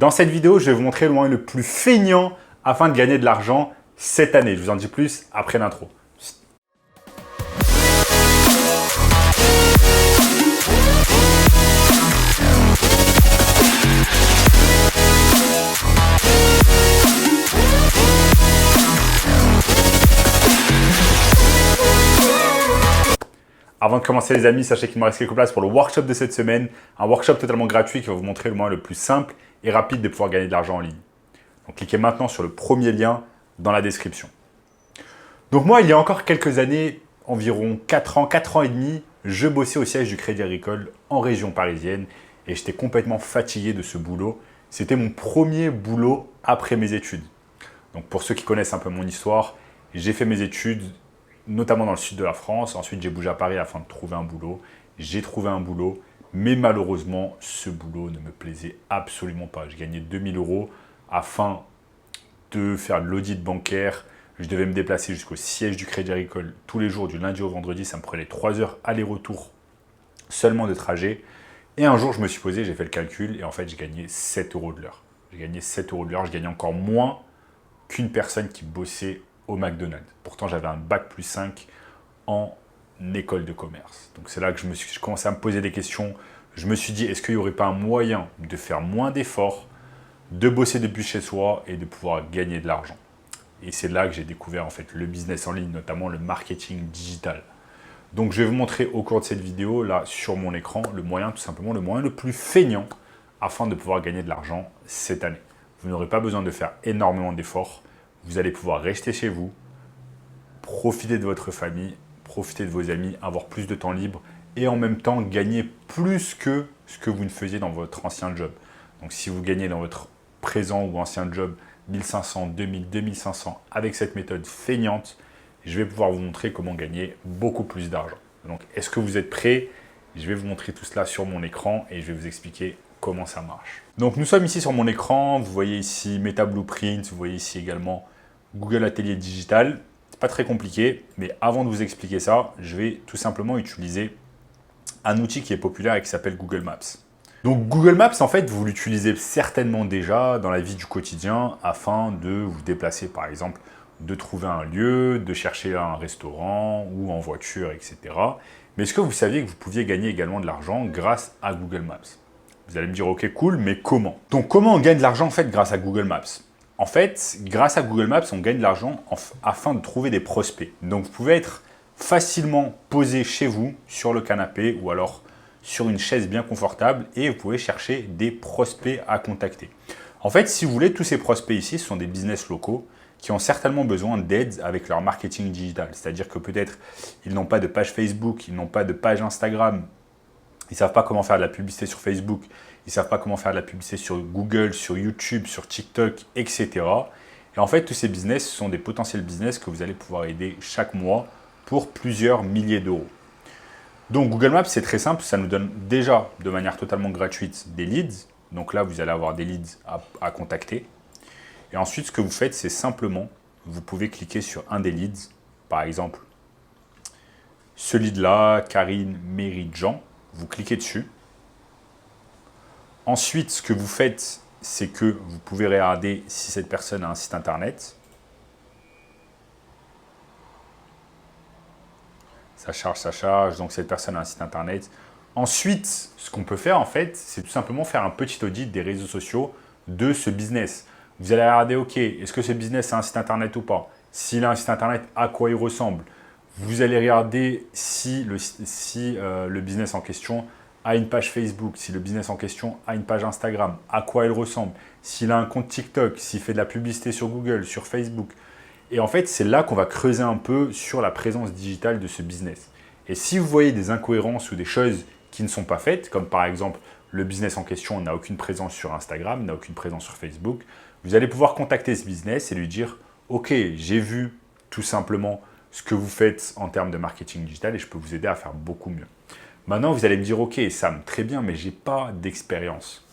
Dans cette vidéo, je vais vous montrer le moyen le plus feignant afin de gagner de l'argent cette année. Je vous en dis plus après l'intro. Avant de commencer les amis, sachez qu'il me reste quelques places pour le workshop de cette semaine. Un workshop totalement gratuit qui va vous montrer le moyen le plus simple et rapide de pouvoir gagner de l'argent en ligne. Donc cliquez maintenant sur le premier lien dans la description. Donc moi, il y a encore quelques années, environ 4 ans et demi, je bossais au siège du Crédit Agricole en région parisienne et j'étais complètement fatigué de ce boulot. C'était mon premier boulot après mes études. Donc pour ceux qui connaissent un peu mon histoire, j'ai fait mes études notamment dans le sud de la France. Ensuite, j'ai bougé à Paris afin de trouver un boulot. J'ai trouvé un boulot, mais malheureusement, ce boulot ne me plaisait absolument pas. Je gagnais 2000 € afin de faire l'audit bancaire. Je devais me déplacer jusqu'au siège du Crédit Agricole tous les jours, du lundi au vendredi. Ça me prenait 3 heures aller-retour seulement de trajet. Et un jour, je me suis posé, j'ai fait le calcul et en fait, j'ai gagné 7 € de l'heure. J'ai gagné 7 € de l'heure. Je gagnais encore moins qu'une personne qui bossait au McDonald's. Pourtant, j'avais un bac plus 5 en école de commerce. Donc, c'est là que je commençais à me poser des questions. Je me suis dit, est-ce qu'il n'y aurait pas un moyen de faire moins d'efforts, de bosser depuis chez soi et de pouvoir gagner de l'argent? Et c'est là que j'ai découvert en fait le business en ligne, notamment le marketing digital. Donc, je vais vous montrer au cours de cette vidéo, là, sur mon écran, le moyen, tout simplement, le moyen le plus feignant afin de pouvoir gagner de l'argent cette année. Vous n'aurez pas besoin de faire énormément d'efforts. Vous allez pouvoir rester chez vous, profiter de votre famille, profiter de vos amis, avoir plus de temps libre et en même temps gagner plus que ce que vous ne faisiez dans votre ancien job. Donc si vous gagnez dans votre présent ou ancien job 1500, 2000, 2500 avec cette méthode feignante, je vais pouvoir vous montrer comment gagner beaucoup plus d'argent. Donc est-ce que vous êtes prêts? Je vais vous montrer tout cela sur mon écran et je vais vous expliquer comment ça marche. Donc nous sommes ici sur mon écran, vous voyez ici Meta Blueprint, vous voyez ici également Google Atelier Digital. C'est pas très compliqué, mais avant de vous expliquer ça, je vais tout simplement utiliser un outil qui est populaire et qui s'appelle Google Maps. Donc Google Maps, en fait, vous l'utilisez certainement déjà dans la vie du quotidien afin de vous déplacer, par exemple, de trouver un lieu, de chercher un restaurant ou en voiture, etc. Mais est-ce que vous saviez que vous pouviez gagner également de l'argent grâce à Google Maps? Vous allez me dire, ok, cool, mais comment? Donc, comment on gagne de l'argent en fait grâce à Google Maps? En fait, grâce à Google Maps, on gagne de l'argent afin de trouver des prospects. Donc, vous pouvez être facilement posé chez vous, sur le canapé ou alors sur une chaise bien confortable et vous pouvez chercher des prospects à contacter. En fait, si vous voulez, tous ces prospects ici, ce sont des business locaux qui ont certainement besoin d'aide avec leur marketing digital. C'est-à-dire que peut-être ils n'ont pas de page Facebook, ils n'ont pas de page Instagram, ils ne savent pas comment faire de la publicité sur Facebook, ils ne savent pas comment faire de la publicité sur Google, sur YouTube, sur TikTok, etc. Et en fait, tous ces business ce sont des potentiels business que vous allez pouvoir aider chaque mois pour plusieurs milliers d'euros. Donc Google Maps, c'est très simple, ça nous donne déjà de manière totalement gratuite des leads. Donc là, vous allez avoir des leads à contacter. Et ensuite, ce que vous faites, c'est simplement, vous pouvez cliquer sur un des leads, par exemple, ce lead-là, Karine Méridjean. Vous cliquez dessus. Ensuite, ce que vous faites, c'est que vous pouvez regarder si cette personne a un site internet. Ça charge. Donc, cette personne a un site internet. Ensuite, ce qu'on peut faire, en fait, c'est tout simplement faire un petit audit des réseaux sociaux de ce business. Vous allez regarder, ok, est-ce que ce business a un site internet ou pas? S'il a un site internet, à quoi il ressemble? Vous allez regarder si le business en question a une page Facebook, si le business en question a une page Instagram, à quoi il ressemble, s'il a un compte TikTok, s'il fait de la publicité sur Google, sur Facebook. Et en fait, c'est là qu'on va creuser un peu sur la présence digitale de ce business. Et si vous voyez des incohérences ou des choses qui ne sont pas faites, comme par exemple le business en question n'a aucune présence sur Instagram, n'a aucune présence sur Facebook, vous allez pouvoir contacter ce business et lui dire « Ok, j'ai vu tout simplement ce que vous faites en termes de marketing digital et je peux vous aider à faire beaucoup mieux. » Maintenant, vous allez me dire « Ok, Sam, très bien, mais je n'ai pas d'expérience. »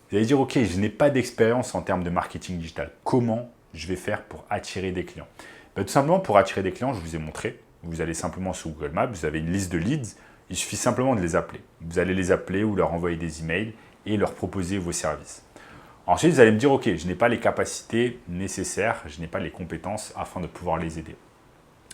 Vous allez dire « Ok, je n'ai pas d'expérience en termes de marketing digital. Comment je vais faire pour attirer des clients ?» Tout simplement, pour attirer des clients, je vous ai montré. Vous allez simplement sur Google Maps, vous avez une liste de leads. Il suffit simplement de les appeler. Vous allez les appeler ou leur envoyer des emails et leur proposer vos services. Ensuite, vous allez me dire, ok, je n'ai pas les capacités nécessaires, je n'ai pas les compétences afin de pouvoir les aider.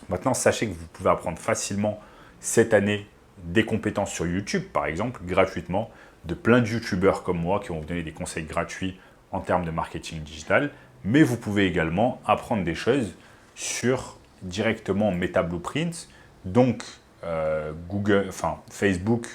Maintenant, sachez que vous pouvez apprendre facilement cette année des compétences sur YouTube, par exemple, gratuitement, de plein de YouTubeurs comme moi qui vont vous donner des conseils gratuits en termes de marketing digital. Mais vous pouvez également apprendre des choses sur directement Meta Blueprint, donc Facebook,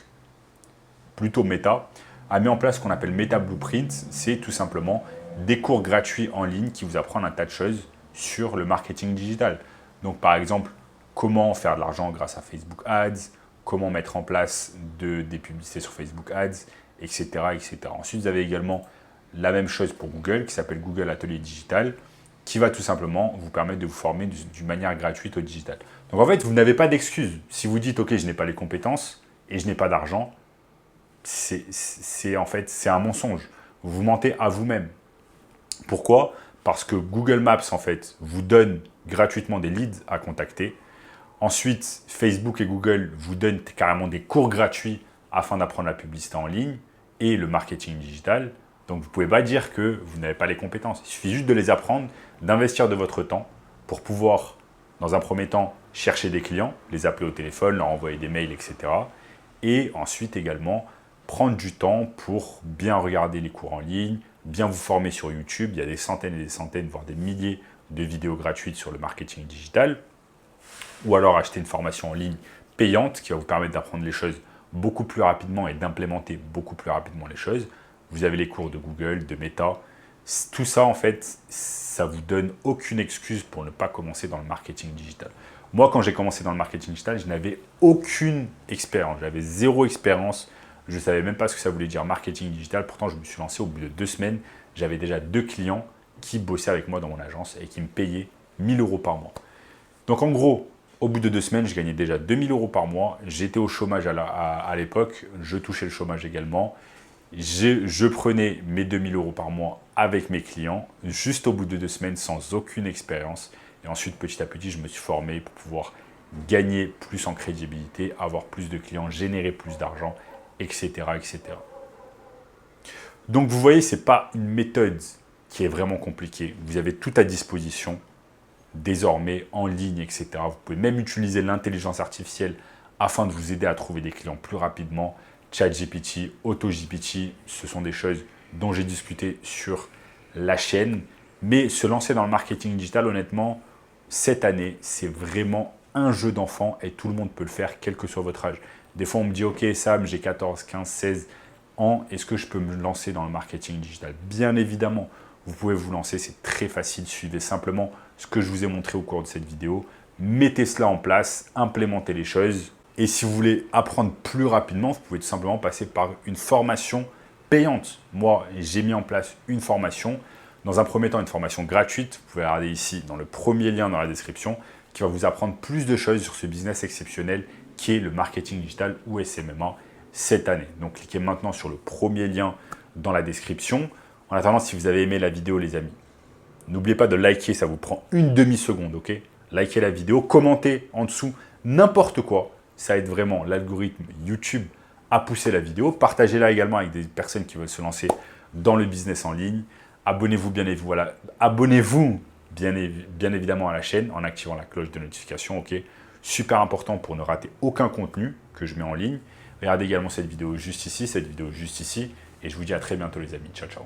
plutôt Meta, a mis en place ce qu'on appelle Meta Blueprint. C'est tout simplement des cours gratuits en ligne qui vous apprennent un tas de choses sur le marketing digital. Donc par exemple, comment faire de l'argent grâce à Facebook Ads, comment mettre en place des publicités sur Facebook Ads, etc., etc. Ensuite, vous avez également la même chose pour Google qui s'appelle Google Atelier Digital, qui va tout simplement vous permettre de vous former d'une manière gratuite au digital. Donc en fait, vous n'avez pas d'excuse. Si vous dites « Ok, je n'ai pas les compétences et je n'ai pas d'argent », c'est un mensonge. Vous mentez à vous-même. Pourquoi ? Parce que Google Maps, en fait, vous donne gratuitement des leads à contacter. Ensuite, Facebook et Google vous donnent carrément des cours gratuits afin d'apprendre la publicité en ligne et le marketing digital. Donc, vous ne pouvez pas dire que vous n'avez pas les compétences. Il suffit juste de les apprendre, d'investir de votre temps pour pouvoir, dans un premier temps, chercher des clients, les appeler au téléphone, leur envoyer des mails, etc. Et ensuite également, prendre du temps pour bien regarder les cours en ligne, bien vous former sur YouTube. Il y a des centaines et des centaines, voire des milliers de vidéos gratuites sur le marketing digital. Ou alors acheter une formation en ligne payante qui va vous permettre d'apprendre les choses beaucoup plus rapidement et d'implémenter beaucoup plus rapidement les choses. Vous avez les cours de Google, de Meta. Tout ça, en fait, ça ne vous donne aucune excuse pour ne pas commencer dans le marketing digital. Moi, quand j'ai commencé dans le marketing digital, je n'avais aucune expérience. J'avais zéro expérience. Je ne savais même pas ce que ça voulait dire marketing digital. Pourtant, je me suis lancé au bout de 2 semaines. J'avais déjà 2 clients qui bossaient avec moi dans mon agence et qui me payaient 1 000 € par mois. Donc, en gros, au bout de 2 semaines, je gagnais déjà 2 000 € par mois. J'étais au chômage à l'époque. Je touchais le chômage également. Je prenais mes 2 000 € par mois avec mes clients, juste au bout de 2 semaines, sans aucune expérience. Et ensuite, petit à petit, je me suis formé pour pouvoir gagner plus en crédibilité, avoir plus de clients, générer plus d'argent, etc., etc. Donc, vous voyez, ce n'est pas une méthode qui est vraiment compliquée. Vous avez tout à disposition, désormais, en ligne, etc. Vous pouvez même utiliser l'intelligence artificielle afin de vous aider à trouver des clients plus rapidement. ChatGPT, AutoGPT, ce sont des choses dont j'ai discuté sur la chaîne. Mais se lancer dans le marketing digital, honnêtement, cette année, c'est vraiment un jeu d'enfant et tout le monde peut le faire, quel que soit votre âge. Des fois, on me dit « Ok, Sam, j'ai 14, 15, 16 ans, est-ce que je peux me lancer dans le marketing digital ?» Bien évidemment, vous pouvez vous lancer, c'est très facile. Suivez simplement ce que je vous ai montré au cours de cette vidéo. Mettez cela en place, implémentez les choses. Et si vous voulez apprendre plus rapidement, vous pouvez tout simplement passer par une formation payante. Moi, j'ai mis en place une formation. Dans un premier temps, une formation gratuite. Vous pouvez regarder ici dans le premier lien dans la description qui va vous apprendre plus de choses sur ce business exceptionnel qui est le marketing digital ou SMMA cette année. Donc, cliquez maintenant sur le premier lien dans la description. En attendant, si vous avez aimé la vidéo, les amis, n'oubliez pas de liker, ça vous prend une demi-seconde, ok? Likez la vidéo, commentez en dessous n'importe quoi. Ça aide vraiment l'algorithme YouTube à pousser la vidéo. Partagez-la également avec des personnes qui veulent se lancer dans le business en ligne. Abonnez-vous bien évidemment à la chaîne en activant la cloche de notification. Ok, super important pour ne rater aucun contenu que je mets en ligne. Regardez également cette vidéo juste ici, et je vous dis à très bientôt les amis. Ciao, ciao.